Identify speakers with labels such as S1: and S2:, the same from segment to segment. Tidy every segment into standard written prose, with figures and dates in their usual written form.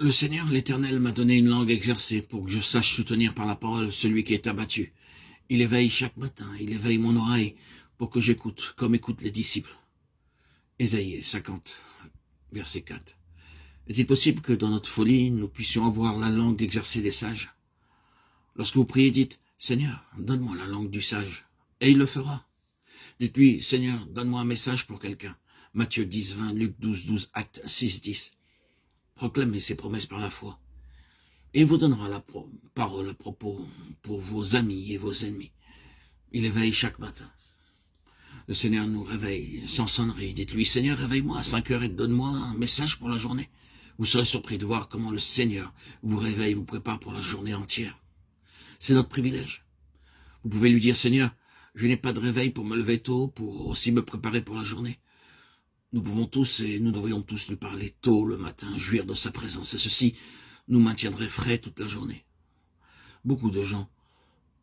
S1: Le Seigneur, l'Éternel, m'a donné une langue exercée pour que je sache soutenir par la parole celui qui est abattu. Il éveille chaque matin, il éveille mon oreille pour que j'écoute, comme écoutent les disciples. Ésaïe 50, verset 4. Est-il possible que dans notre folie, nous puissions avoir la langue exercée des sages? Lorsque vous priez, dites, Seigneur, donne-moi la langue du sage, et il le fera. Dites-lui, Seigneur, donne-moi un message pour quelqu'un. Matthieu 10, 20, Luc 12, 12, Actes 6, 10. Proclamez ses promesses par la foi. Et il vous donnera la parole à propos pour vos amis et vos ennemis. Il éveille chaque matin. Le Seigneur nous réveille sans sonnerie. Dites-lui, Seigneur, réveille-moi à 5 heures et donne-moi un message pour la journée. Vous serez surpris de voir comment le Seigneur vous réveille, vous prépare pour la journée entière. C'est notre privilège. Vous pouvez lui dire, Seigneur, je n'ai pas de réveil pour me lever tôt, pour aussi me préparer pour la journée. Nous pouvons tous et nous devrions tous lui parler tôt le matin, jouir de sa présence. Et ceci nous maintiendrait frais toute la journée. Beaucoup de gens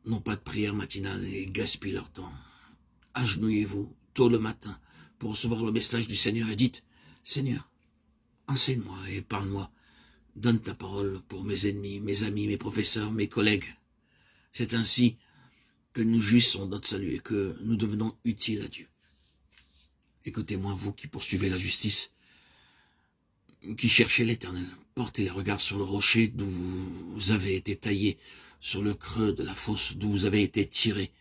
S1: n'ont pas de prière matinale et gaspillent leur temps. Agenouillez-vous tôt le matin pour recevoir le message du Seigneur et dites, Seigneur, enseigne-moi et parle-moi. Donne ta parole pour mes ennemis, mes amis, mes professeurs, mes collègues. C'est ainsi que nous jouissons de notre salut et que nous devenons utiles à Dieu. Écoutez-moi, vous qui poursuivez la justice, qui cherchez l'Éternel, portez les regards sur le rocher d'où vous avez été taillé, sur le creux de la fosse d'où vous avez été tiré.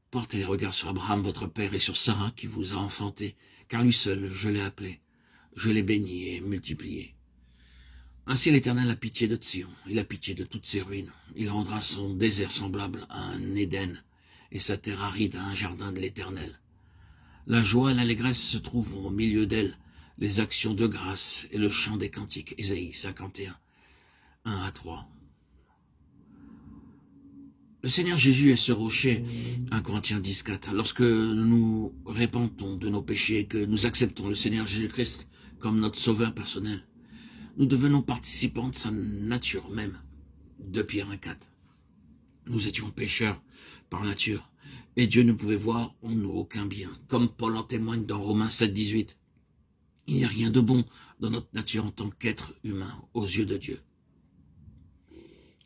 S1: Portez les regards sur Abraham, votre père, et sur Sarah qui vous a enfanté, car lui seul, je l'ai appelé, je l'ai béni et multiplié. Ainsi l'Éternel a pitié de Sion, il a pitié de toutes ses ruines. Il rendra son désert semblable à un Éden, et sa terre aride à un jardin de l'Éternel. La joie et l'allégresse se trouvent au milieu d'elle, les actions de grâce et le chant des cantiques. Ésaïe 51, 1 à 3. Le Seigneur Jésus est ce rocher, 1 Corinthiens 10, 4. Lorsque nous répentons de nos péchés et que nous acceptons le Seigneur Jésus-Christ comme notre sauveur personnel, nous devenons participants de sa nature même. 2 Pierre 1, 4. Nous étions pécheurs par nature, et Dieu ne pouvait voir en nous aucun bien, comme Paul en témoigne dans Romains 7, 18. Il n'y a rien de bon dans notre nature en tant qu'être humain aux yeux de Dieu.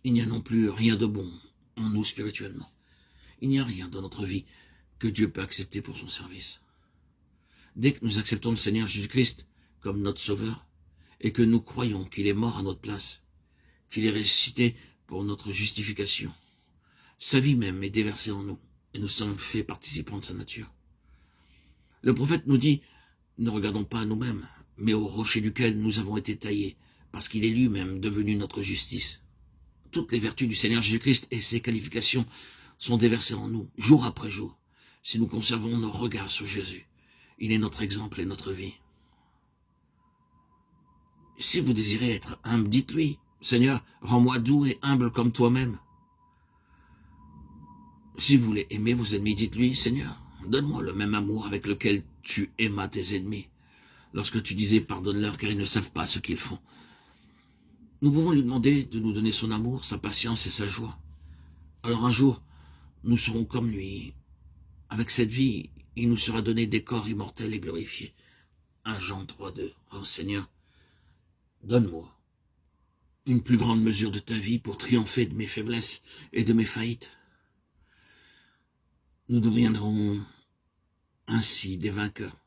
S1: Il n'y a non plus rien de bon en nous spirituellement. Il n'y a rien dans notre vie que Dieu peut accepter pour son service. Dès que nous acceptons le Seigneur Jésus-Christ comme notre Sauveur, et que nous croyons qu'il est mort à notre place, qu'il est ressuscité pour notre justification, sa vie même est déversée en nous, et nous sommes faits participants de sa nature. Le prophète nous dit, ne regardons pas à nous-mêmes, mais au rocher duquel nous avons été taillés, parce qu'il est lui-même devenu notre justice. Toutes les vertus du Seigneur Jésus-Christ et ses qualifications sont déversées en nous, jour après jour, si nous conservons nos regards sur Jésus. Il est notre exemple et notre vie. Si vous désirez être humble, dites-lui, Seigneur, rends-moi doux et humble comme toi-même. Si vous voulez aimer vos ennemis, dites-lui, Seigneur, donne-moi le même amour avec lequel tu aimas tes ennemis, lorsque tu disais, pardonne-leur car ils ne savent pas ce qu'ils font. Nous pouvons lui demander de nous donner son amour, sa patience et sa joie. Alors un jour, nous serons comme lui. Avec cette vie, il nous sera donné des corps immortels et glorifiés. 1 Jean 3, 2. Oh Seigneur, donne-moi une plus grande mesure de ta vie pour triompher de mes faiblesses et de mes faillites. Nous deviendrons ainsi des vainqueurs.